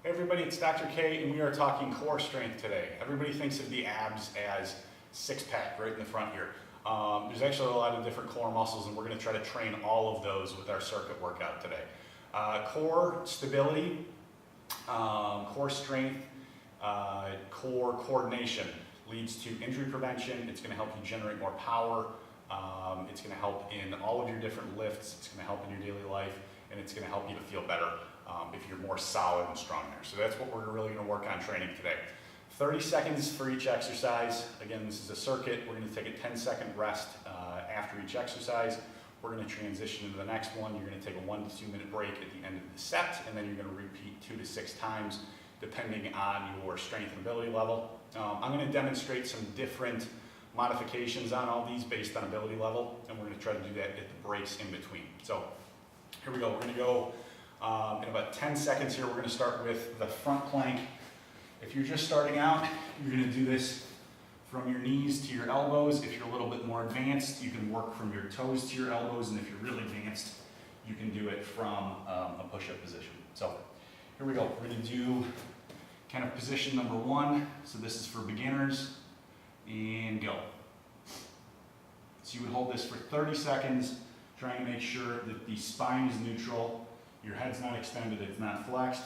Hey everybody, it's Dr. K and we are talking core strength today. Everybody thinks of the abs as six-pack right in the front here. There's actually a lot of different core muscles and we're going to try to train all of those with our circuit workout today. Core stability, core strength, core coordination leads to injury prevention. It's going to help you generate more power. It's going to help in all of your different lifts. It's going to help in your daily life, and it's going to help you to feel better if you're more solid and strong there. So that's what we're really going to work on training today. 30 seconds for each exercise. Again, this is a circuit. We're going to take a 10-second rest after each exercise. We're going to transition into the next one. You're going to take a 1 to 2 minute break at the end of the set, and then you're going to repeat 2 to 6 times depending on your strength and ability level. I'm going to demonstrate some different modifications on all these based on ability level, and we're going to try to do that at the breaks in between. So here we go. We're going to go in about 10 seconds here. We're going to start with the front plank. If you're just starting out, you're going to do this from your knees to your elbows. If you're a little bit more advanced, you can work from your toes to your elbows, and if you're really advanced, you can do it from a push-up position. So here we go. We're going to do kind of position number 1. So this is for beginners, and go. So you would hold this for 30 seconds, trying to make sure that the spine is neutral, your head's not extended, it's not flexed.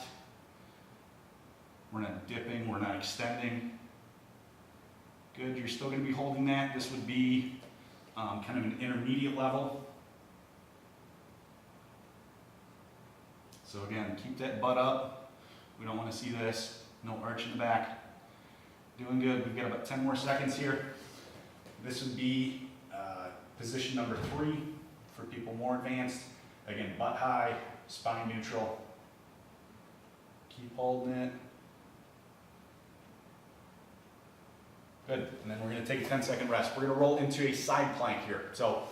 We're not dipping, we're not extending. Good, you're still going to be holding that. This would be kind of an intermediate level. So again, keep that butt up. We don't want to see this. No arch in the back. Doing good. We've got about 10 more seconds here. This would be position number 3 for people more advanced. Again, butt high, spine neutral. Keep holding it. Good. And then we're going to take a 10-second rest. We're going to roll into a side plank here. So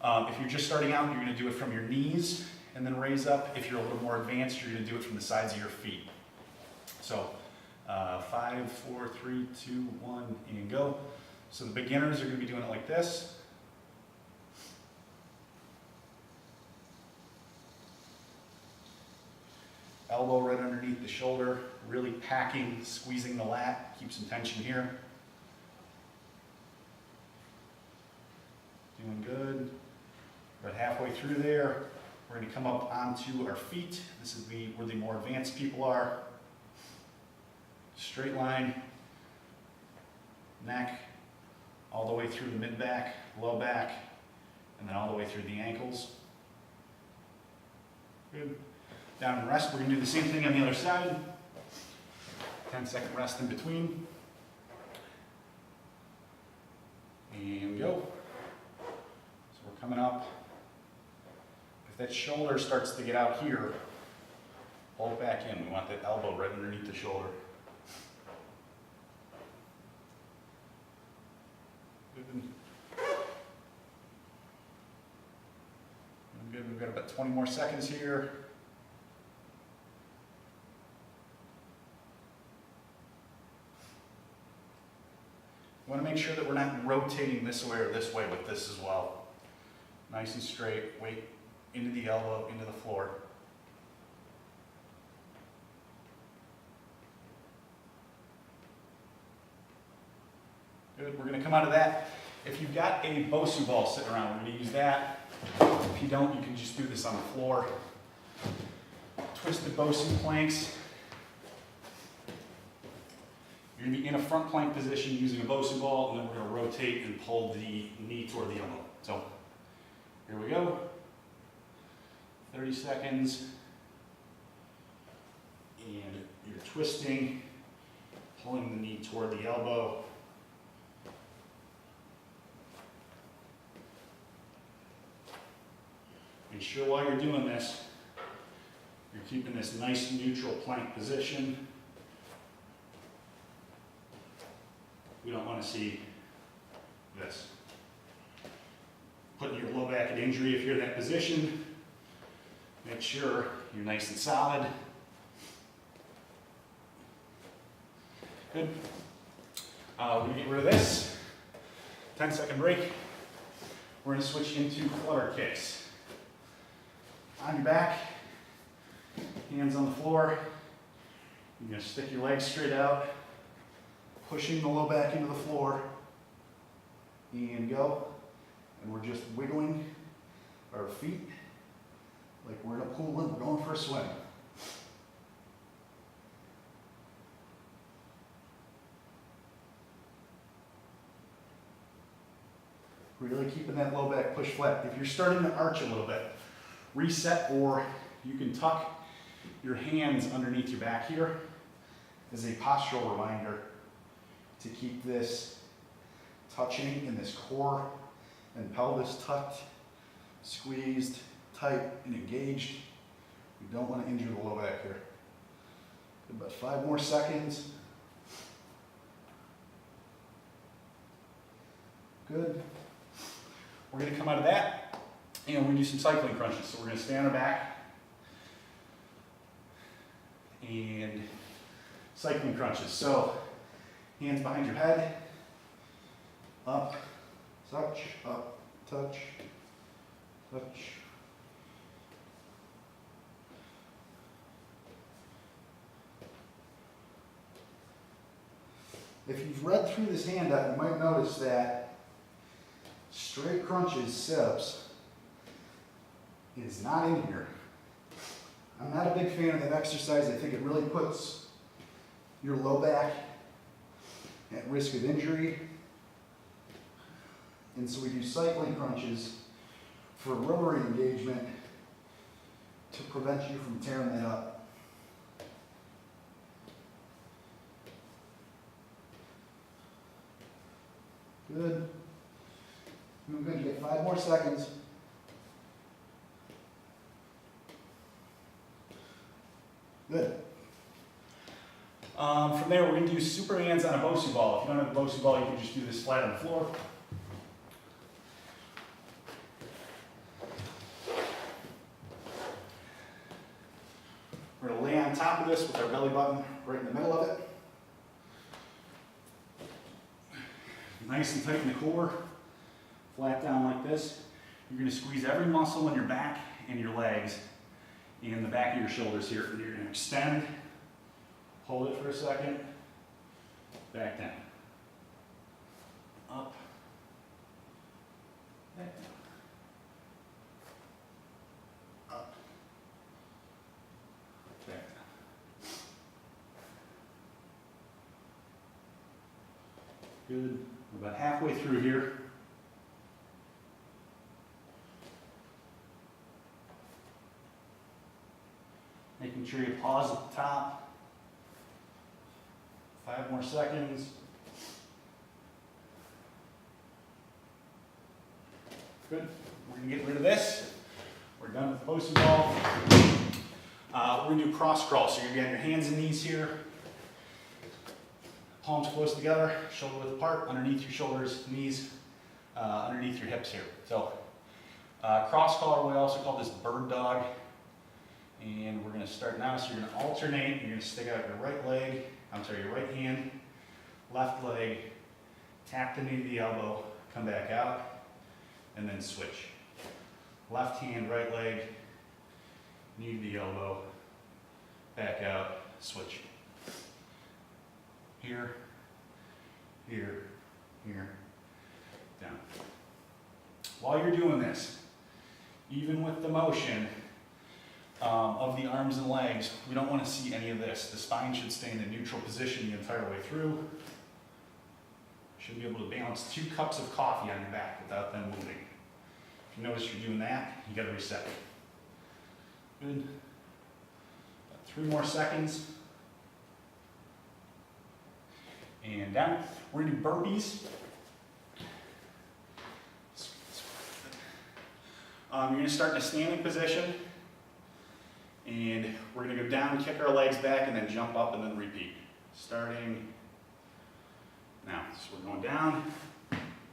if you're just starting out, you're going to do it from your knees and then raise up. If you're a little more advanced, you're going to do it from the sides of your feet. So 5, 4, 3, 2, 1, and go. So the beginners are going to be doing it like this. Elbow right underneath the shoulder, really packing, squeezing the lat, keep some tension here. Doing good. About halfway through there, we're going to come up onto our feet. This is where the more advanced people are. Straight line, neck, all the way through the mid-back, low back, and then all the way through the ankles. Good. Down and rest. We're going to do the same thing on the other side. 10-second rest in between. And go. So we're coming up. If that shoulder starts to get out here, hold it back in. We want that elbow right underneath the shoulder. Good. We've got about 20 more seconds here. We want to make sure that we're not rotating this way or this way with this as well. Nice and straight, weight into the elbow, into the floor. Good, we're going to come out of that. If you've got a Bosu ball sitting around, we're going to use that. If you don't, you can just do this on the floor. Twisted Bosu planks. You're going to be in a front plank position using a Bosu ball, and then we're going to rotate and pull the knee toward the elbow. So here we go. 30 seconds. And you're twisting, pulling the knee toward the elbow. Make sure while you're doing this, you're keeping this nice neutral plank position. We don't want to see this. Putting your low back at injury if you're in that position. Make sure you're nice and solid. Good. We're going to get rid of this. 10-second break. We're going to switch into flutter kicks. On your back, hands on the floor, You're going to stick your legs straight out, pushing the low back into the floor, and go. And we're just wiggling our feet like we're in a pool and we're going for a swim. Really keeping that low back pushed flat. If you're starting to arch a little bit, reset, or you can tuck your hands underneath your back here as a postural reminder to keep this touching in this core and pelvis tucked, squeezed, tight, and engaged. We don't want to injure the low back here. About 5 more seconds. Good. We're going to come out of that and we're going to do some cycling crunches. So we're going to stay on our back and cycling crunches. So hands behind your head, up, touch, touch. If you've read through this handout, you might notice that straight crunches, sit-ups, is not in here. I'm not a big fan of that exercise. I think it really puts your low back at risk of injury. And so we do cycling crunches for rotary engagement to prevent you from tearing that up. Good. We're going to get 5 more seconds. Good. From there, we're going to do super hands on a Bosu ball. If you don't have a Bosu ball, you can just do this flat on the floor. We're going to lay on top of this with our belly button right in the middle of it. Nice and tight in the core, flat down like this. You're going to squeeze every muscle in your back and your legs and the back of your shoulders here. And you're going to extend, hold it for a second, back down, up, back down, up, back down. Good. We're about halfway through here. Making sure you pause at the top. 5 more seconds. Good. We're going to get rid of this. We're done with the Bosu ball. We're going to do cross crawl. So you're going to be on your hands and knees here. Palms close together, shoulder width apart, underneath your shoulders, knees, underneath your hips here. So cross crawl, we also call this bird dog. And we're going to start now. So you're going to alternate. You're going to stick out your right leg, your right hand, left leg, tap the knee to the elbow, come back out, and then switch. Left hand, right leg, knee to the elbow, back out, switch. Here, here, here, down. While you're doing this, even with the motion of the arms and legs, we don't want to see any of this. The spine should stay in a neutral position the entire way through. Should be able to balance 2 cups of coffee on your back without them moving. If you notice you're doing that, you got to reset. Good. About 3 more seconds. And down. We're going to do burpees. You're going to start in a standing position. And we're going to go down, kick our legs back, and then jump up and then repeat. Starting now. So we're going down,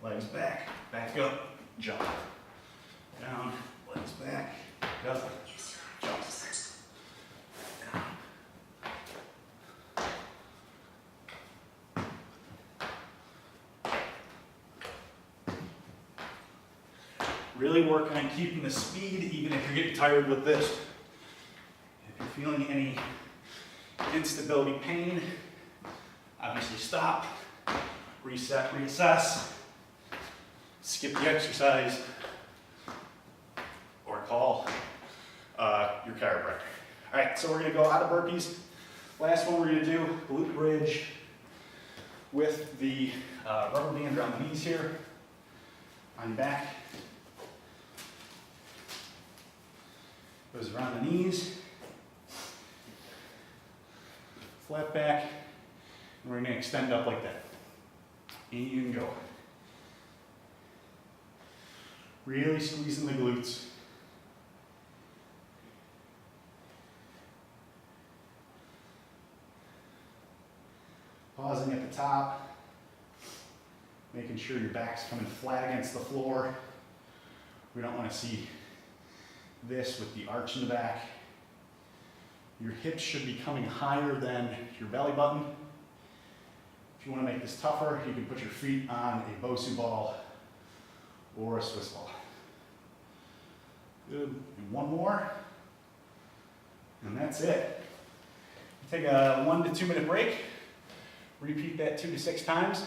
legs back, back up, jump. Down, legs back, up, jump. Really working on keeping the speed even if you're getting tired with this. If you're feeling any instability, pain, obviously stop, reset, reassess, skip the exercise, or call your chiropractor. All right, so we're gonna go out of burpees. Last one we're gonna do, glute bridge with the rubber band around the knees here, on your back. Goes around the knees, flat back, and we're gonna extend up like that. And go. Really squeezing the glutes. Pausing at the top, making sure your back's coming flat against the floor. We don't want to see this with the arch in the back. Your hips should be coming higher than your belly button. If you want to make this tougher, you can put your feet on a Bosu ball or a Swiss ball. Good. And one more, and that's it. Take a 1 to 2 minute break. Repeat that 2 to 6 times.